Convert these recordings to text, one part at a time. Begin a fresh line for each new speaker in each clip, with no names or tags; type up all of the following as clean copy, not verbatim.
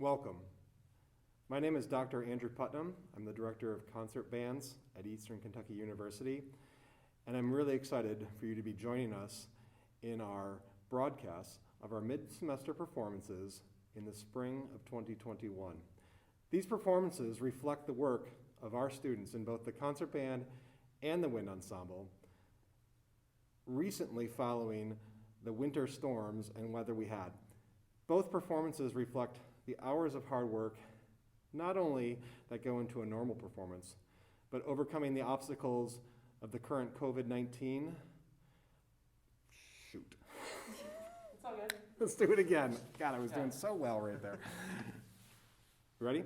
Welcome. My name is Dr. Andrew Putnam. I'm the Director of Concert Bands at Eastern Kentucky University, and I'm really excited for you to be joining us in our broadcast of our mid-semester performances in the spring of 2021. These performances reflect the work of our students in both the concert band and the wind ensemble, recently following the winter storms and weather we had. Both performances reflect the hours of hard work, not only that go into a normal performance, but overcoming the obstacles of the current COVID-19. Shoot.
It's all good.
Let's do it again. God, I was doing so well right there. Ready?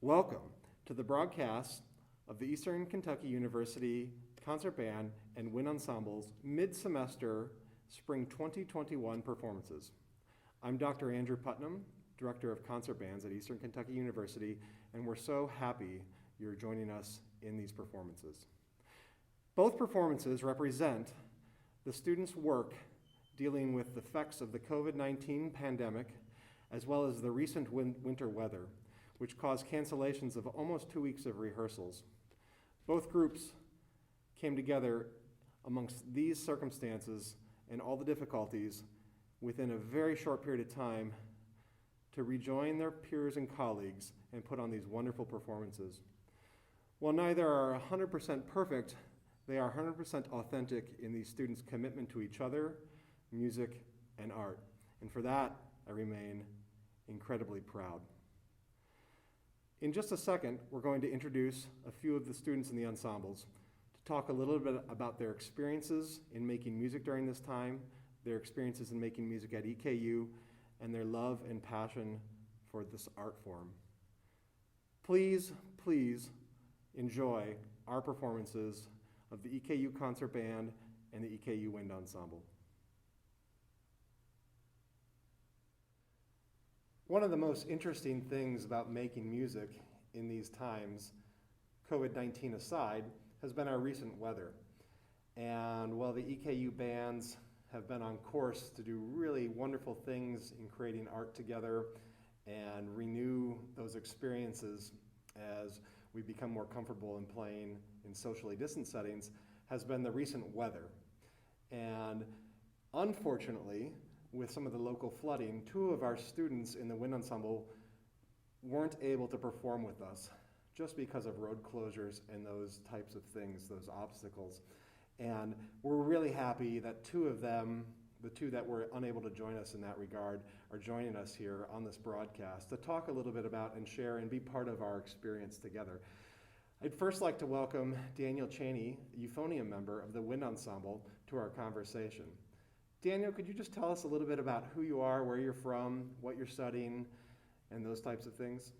Welcome to the broadcast of the Eastern Kentucky University Concert Band and Wind Ensemble's mid-semester Spring 2021 performances. I'm Dr. Andrew Putnam, Director of Concert Bands at Eastern Kentucky University, and we're so happy you're joining us in these performances. Both performances represent the students' work dealing with the effects of the COVID-19 pandemic, as well as the recent winter weather, which caused cancellations of almost 2 weeks of rehearsals. Both groups came together amongst these circumstances and all the difficulties within a very short period of time to rejoin their peers and colleagues and put on these wonderful performances. While neither are 100% perfect, they are 100% authentic in these students' commitment to each other, music, and art. And for that, I remain incredibly proud. In just a second, we're going to introduce a few of the students in the ensembles to talk a little bit about their experiences in making music during this time, their experiences in making music at EKU, and their love and passion for this art form. Please enjoy our performances of the EKU Concert Band and the EKU Wind Ensemble. One of the most interesting things about making music in these times, COVID-19 aside, has been our recent weather. And while the EKU bands have been on course to do really wonderful things in creating art together and renew those experiences as we become more comfortable in playing in socially distant settings, has been the recent weather. And unfortunately, with some of the local flooding, 2 of our students in the wind ensemble weren't able to perform with us just because of road closures and those types of things, those obstacles. And we're really happy that 2 of them, the 2 that were unable to join us in that regard, are joining us here on this broadcast to talk a little bit about and share and be part of our experience together. I'd first like to welcome Daniel Chaney, a euphonium member of the wind ensemble, to our conversation. Daniel, could you just tell us a little bit about who you are, where you're from, what you're studying, and those types of things?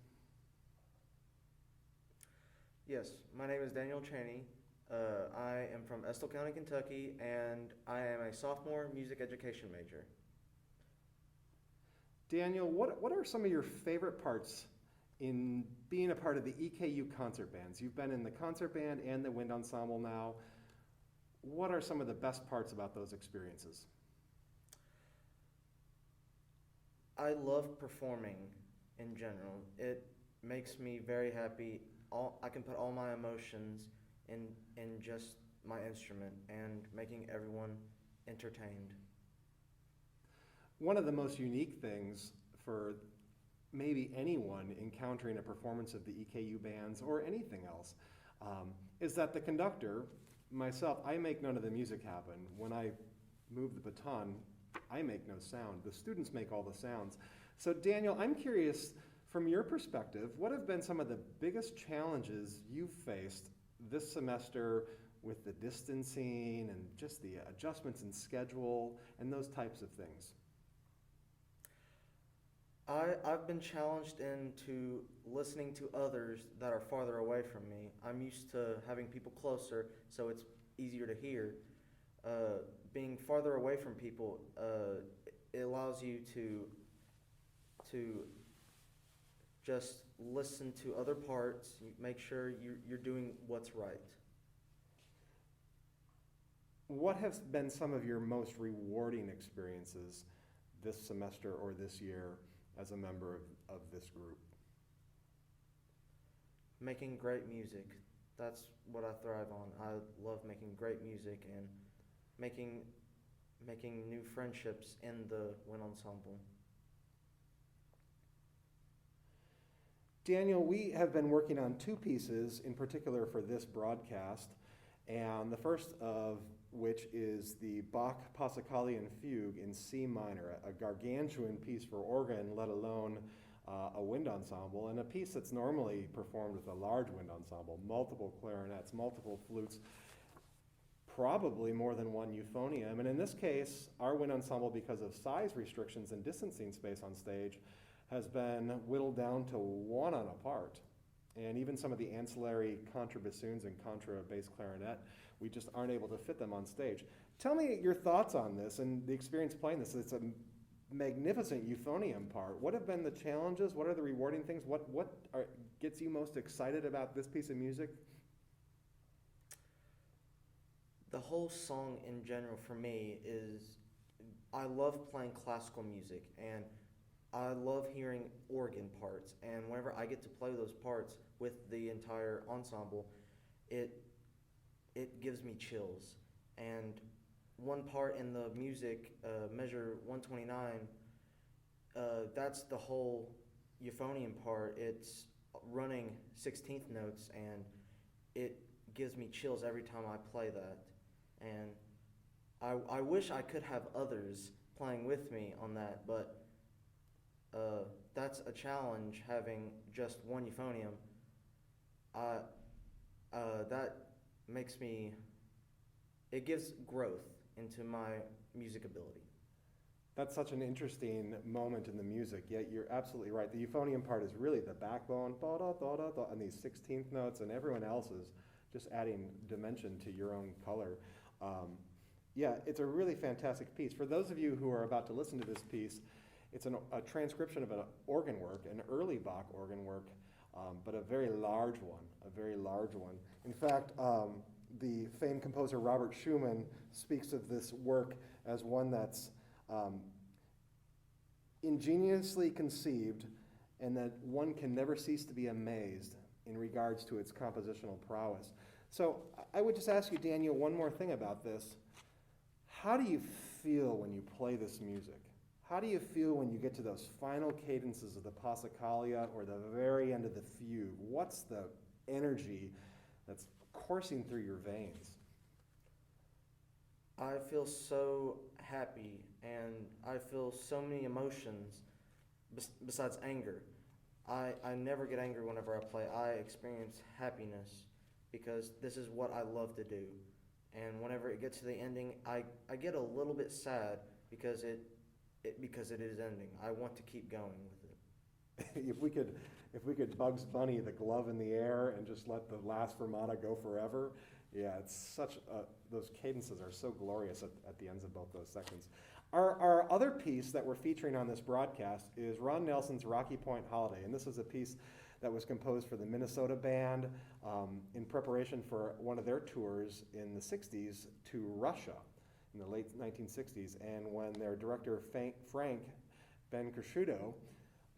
Yes, my name is Daniel Chaney. I am from Estill County, Kentucky, and I am a sophomore music education major.
Daniel, what are some of your favorite parts in being a part of the EKU concert bands? You've been in the concert band and the wind ensemble now. What are some of the best parts about those experiences?
I love performing in general. It makes me very happy. I can put all my emotions in just my instrument and making everyone entertained.
One of the most unique things for maybe anyone encountering a performance of the EKU bands or anything else is that the conductor, myself, I make none of the music happen. When I move the baton, I make no sound. The students make all the sounds. So Daniel, I'm curious, from your perspective, what have been some of the biggest challenges you've faced this semester with the distancing and just the adjustments in schedule and those types of things?
I've been challenged into listening to others that are farther away from me. I'm used to having people closer, so it's easier to hear. Being farther away from people, it allows you to just listen to other parts, make sure you're doing what's right.
what have been some of your most rewarding experiences this semester or this year as a member of this group?
Making great music. That's what I thrive on. I love making great music and making new friendships in the wind ensemble.
Daniel, we have been working on two pieces in particular for this broadcast, and the first of which is the Bach Passacaglia and Fugue in C minor, a gargantuan piece for organ, let alone a wind ensemble, and a piece that's normally performed with a large wind ensemble, multiple clarinets, multiple flutes, probably more than one euphonium. And in this case, our wind ensemble, because of size restrictions and distancing space on stage, has been whittled down to one on a part. And even some of the ancillary contrabassoons and contra bass clarinet, we just aren't able to fit them on stage. Tell me your thoughts on this and the experience playing this. It's a magnificent euphonium part. What have been the challenges? What are the rewarding things? What gets you most excited about this piece of music?
The whole song in general for me is, I love playing classical music and I love hearing organ parts, and whenever I get to play those parts with the entire ensemble, it gives me chills. And one part in the music, measure 129, that's the whole euphonium part. It's running 16th notes, and it gives me chills every time I play that. And I wish I could have others playing with me on that, but that's a challenge, having just one euphonium. That makes me, it gives growth into my music ability.
That's such an interesting moment in the music, yet you're absolutely right. The euphonium part is really the backbone, and these 16th notes, and everyone else is just adding dimension to your own color. Yeah, it's a really fantastic piece. For those of you who are about to listen to this piece, it's a transcription of an organ work, an early Bach organ work, but a very large one, In fact, the famed composer Robert Schumann speaks of this work as one that's ingeniously conceived and that one can never cease to be amazed in regards to its compositional prowess. So I would just ask you, Daniel, one more thing about this. How do you feel when you play this music? How do you feel when you get to those final cadences of the Passacaglia or the very end of the Fugue? What's the energy that's coursing through your veins?
I feel so happy, and I feel so many emotions besides anger. I never get angry whenever I play. I experience happiness because this is what I love to do. And whenever it gets to the ending, I get a little bit sad because it is ending. I want to keep going with it.
If we could Bugs Bunny the glove in the air and just let the last fermata go forever, yeah, it's such those cadences are so glorious at the ends of both those sections. Our other piece that we're featuring on this broadcast is Ron Nelson's Rocky Point Holiday, and this is a piece that was composed for the Minnesota Band in preparation for one of their tours in the 60s to Russia in the late 1960s, and when their director Frank Ben-Cresciuto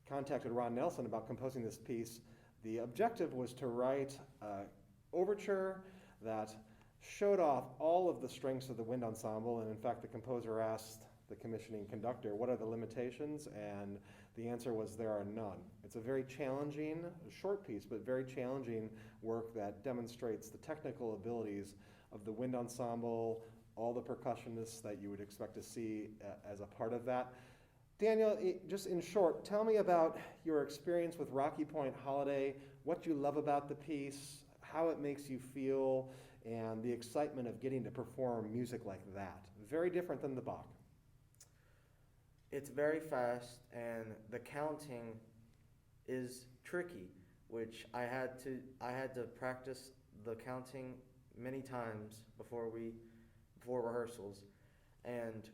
contacted Ron Nelson about composing this piece, the objective was to write an overture that showed off all of the strengths of the wind ensemble, and in fact the composer asked the commissioning conductor, what are the limitations? And the answer was there are none. It's a very challenging, short piece, but very challenging work that demonstrates the technical abilities of the wind ensemble, all the percussionists that you would expect to see as a part of that. Daniel, just in short, tell me about your experience with Rocky Point Holiday, what you love about the piece, how it makes you feel, and the excitement of getting to perform music like that. Very different than the Bach.
It's very fast, and the counting is tricky, which I had to practice the counting many times before rehearsals. And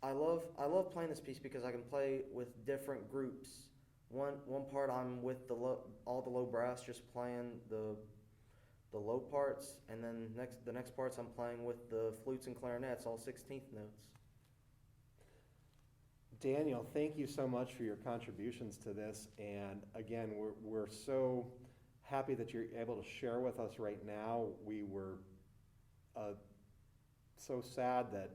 I love playing this piece because I can play with different groups. One part I'm with all the low brass, just playing the low parts, and then the next parts I'm playing with the flutes and clarinets, all 16th notes.
Daniel, thank you so much for your contributions to this. And again, we're so happy that you're able to share with us right now. We were so sad that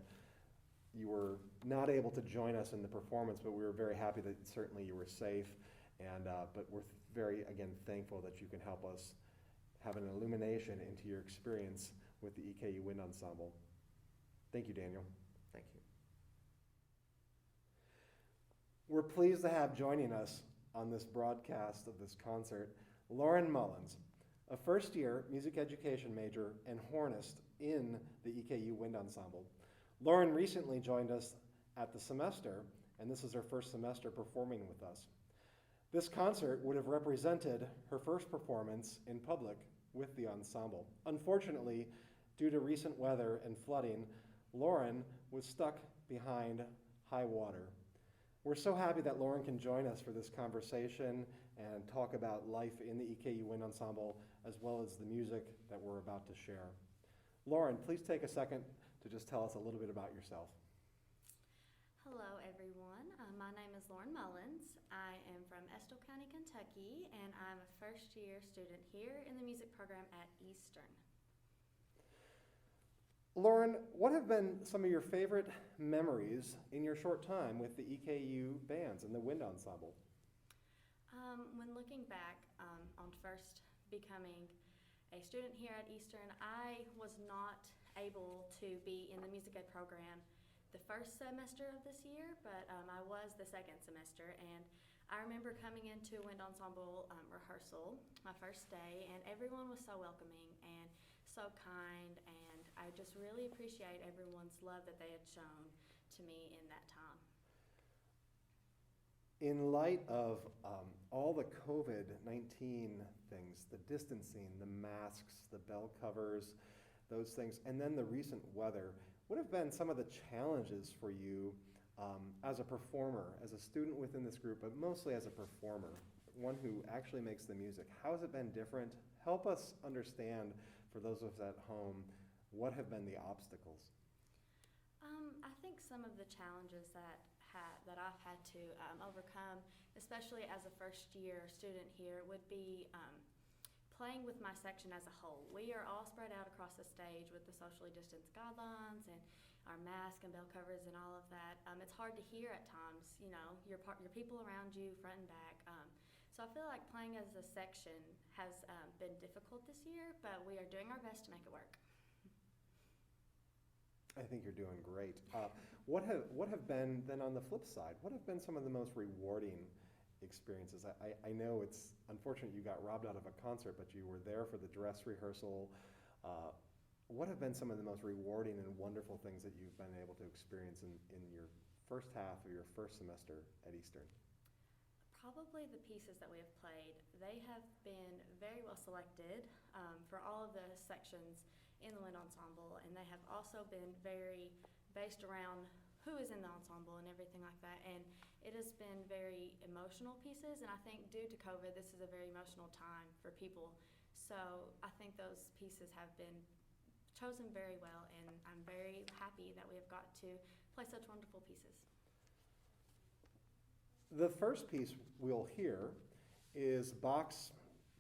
you were not able to join us in the performance, but we were very happy that certainly you were safe. And but we're very, again, thankful that you can help us have an illumination into your experience with the EKU Wind Ensemble. Thank you, Daniel.
Thank you.
We're pleased to have joining us on this broadcast of this concert, Lauren Mullins, a first-year music education major and hornist in the EKU Wind Ensemble. Lauren recently joined us at the semester, and this is her first semester performing with us. This concert would have represented her first performance in public with the ensemble. Unfortunately, due to recent weather and flooding, Lauren was stuck behind high water. We're so happy that Lauren can join us for this conversation and talk about life in the EKU Wind Ensemble, as well as the music that we're about to share. Lauren, please take a second to just tell us a little bit about yourself.
Hello, everyone. My name is Lauren Mullins. I am from Estill County, Kentucky, and I'm a first-year student here in the music program at Eastern.
Lauren, what have been some of your favorite memories in your short time with the EKU bands and the wind ensemble?
When looking back on first becoming a student here at Eastern, I was not able to be in the music ed program the first semester of this year, but I was the second semester, and I remember coming into wind ensemble rehearsal my first day, and everyone was so welcoming and so kind, and I just really appreciate everyone's love that they had shown to me in that time.
In light of all the COVID-19 things, the distancing, the masks, the bell covers, those things, and then the recent weather, what have been some of the challenges for you as a performer, as a student within this group, but mostly as a performer, one who actually makes the music? How has it been different? Help us understand, for those of us at home, what have been the obstacles?
I think some of the challenges that I've had to overcome, especially as a first-year student here, would be playing with my section as a whole. We are all spread out across the stage with the socially distanced guidelines and our mask and bell covers and all of that. It's hard to hear at times, you know, your people around you, front and back. So I feel like playing as a section has been difficult this year, but we are doing our best to make it work.
I think you're doing great. What have been, then on the flip side, what have been some of the most rewarding experiences? I know it's unfortunate you got robbed out of a concert, but you were there for the dress rehearsal. What have been some of the most rewarding and wonderful things that you've been able to experience in your first half of your first semester at Eastern?
Probably the pieces that we have played. They have been very well selected for all of the sections in the wind ensemble, and they have also been very based around who is in the ensemble and everything like that. And it has been very emotional pieces, and I think due to COVID, this is a very emotional time for people. So I think those pieces have been chosen very well, and I'm very happy that we have got to play such wonderful pieces.
The first piece we'll hear is Bach's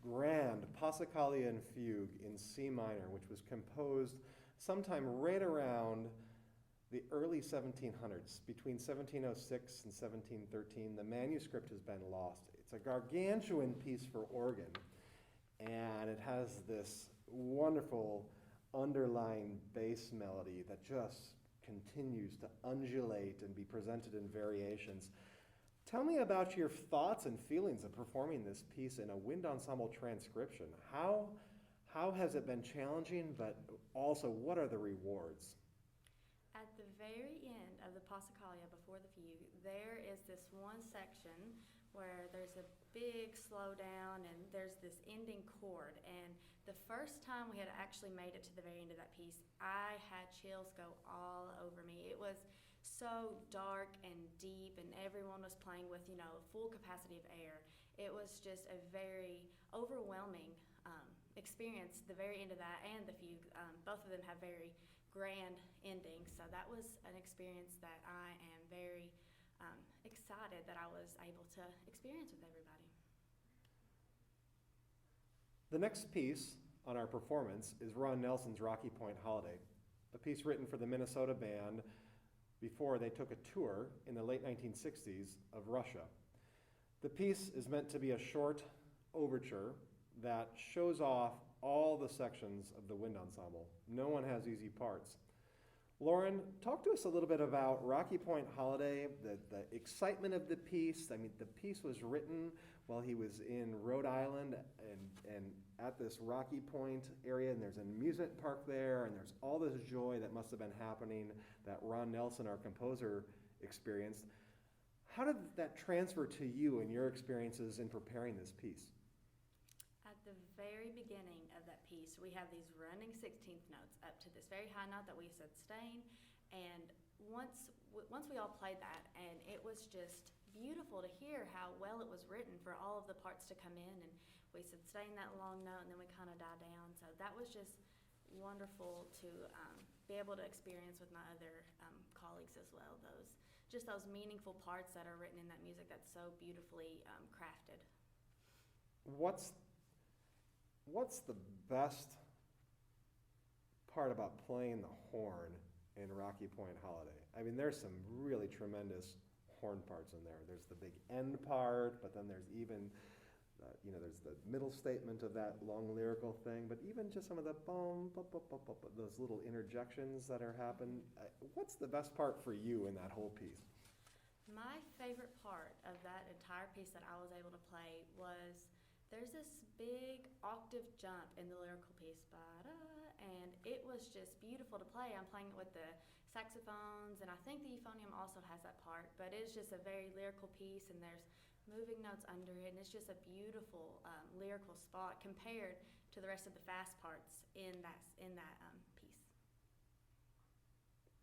grand Passacaglia and Fugue in C minor, which was composed sometime right around the early 1700s, between 1706 and 1713. The manuscript has been lost. It's a gargantuan piece for organ, and it has this wonderful underlying bass melody that just continues to undulate and be presented in variations. Tell me about your thoughts and feelings of performing this piece in a wind ensemble transcription. How has it been challenging, but also what are the rewards?
At the very end of the Passacaglia before the Fugue, there is this one section where there's a big slowdown and there's this ending chord. And the first time we had actually made it to the very end of that piece, I had chills go all over me. It was so dark and deep, and everyone was playing with, you know, full capacity of air. It was just a very overwhelming experience the very end of that and the fugue. Both of them have very grand endings, so that was an experience that I am very excited that I was able to experience with everybody.
The next piece on our performance is Ron Nelson's Rocky Point Holiday, a piece written for the Minnesota band before they took a tour in the late 1960s of Russia. The piece is meant to be a short overture that shows off all the sections of the wind ensemble. No one has easy parts. Lauren, talk to us a little bit about Rocky Point Holiday, the excitement of the piece. I mean, the piece was written while he was in Rhode Island and at this Rocky Point area, and there's an amusement park there, and there's all this joy that must have been happening that Ron Nelson, our composer, experienced. How did that transfer to you and your experiences in preparing this piece?
At the very beginning of that piece, we have these running 16th notes up to this very high note that we sustain, and once we all played that, and it was just beautiful to hear how well it was written for all of the parts to come in, and we sustain that long note and then we kind of die down. So that was just wonderful to be able to experience with my other colleagues as well. Those meaningful parts that are written in that music that's so beautifully crafted.
What's the best part about playing the horn in Rocky Point Holiday? I mean, there's some really tremendous horn parts in there. There's the big end part, but then there's even, there's the middle statement of that long lyrical thing, but even just some of the those little interjections that are happening. What's the best part for you in that whole piece?
My favorite part of that entire piece that I was able to play was there's this big octave jump in the lyrical piece, and it was just beautiful to play. I'm playing it with the saxophones, and I think the euphonium also has that part, but it's just a very lyrical piece, and there's moving notes under it, and it's just a beautiful lyrical spot compared to the rest of the fast parts in that piece.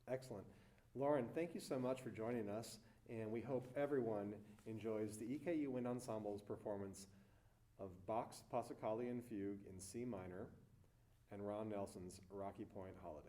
Excellent. Lauren, thank you so much for joining us, and we hope everyone enjoys the EKU Wind Ensemble's performance of Bach's Passacaglia and Fugue in C minor and Ron Nelson's Rocky Point Holiday.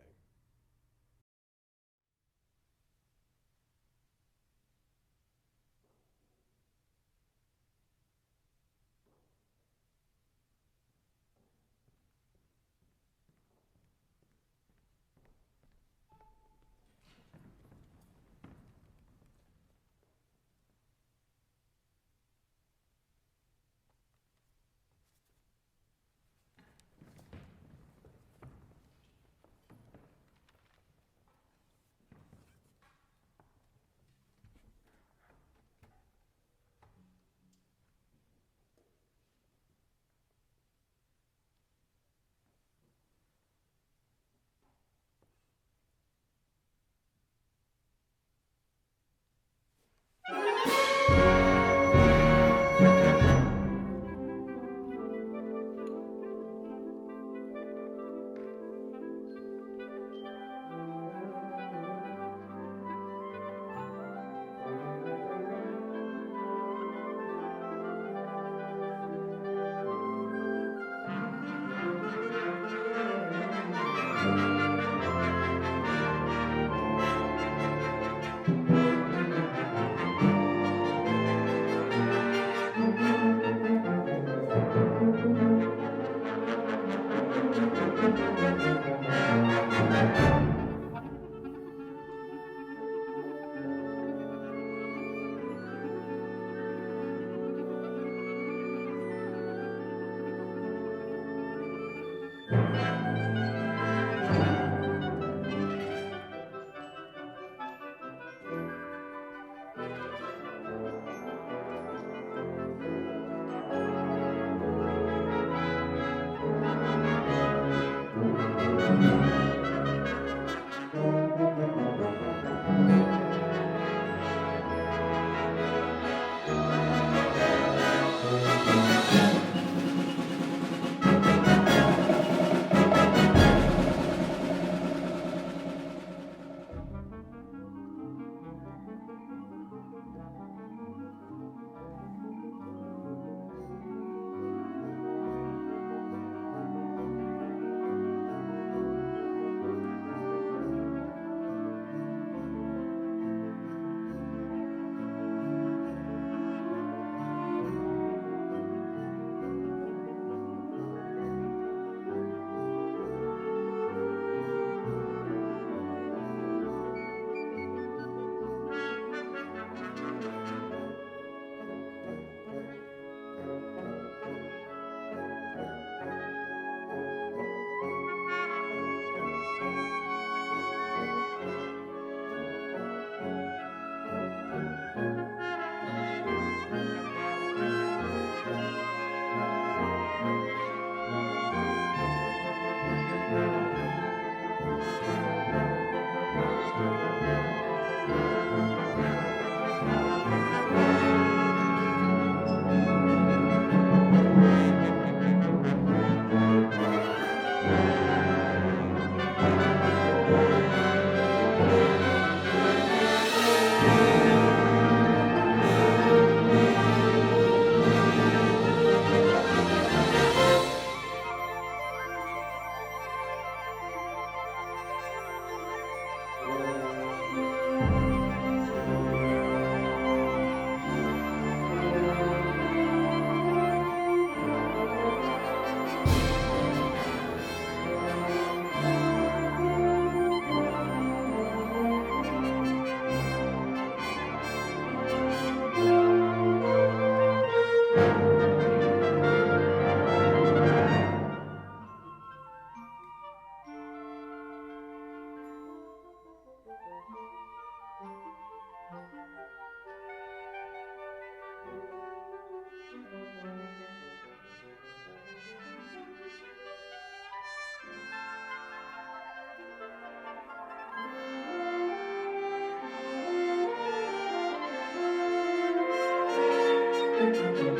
Thank you.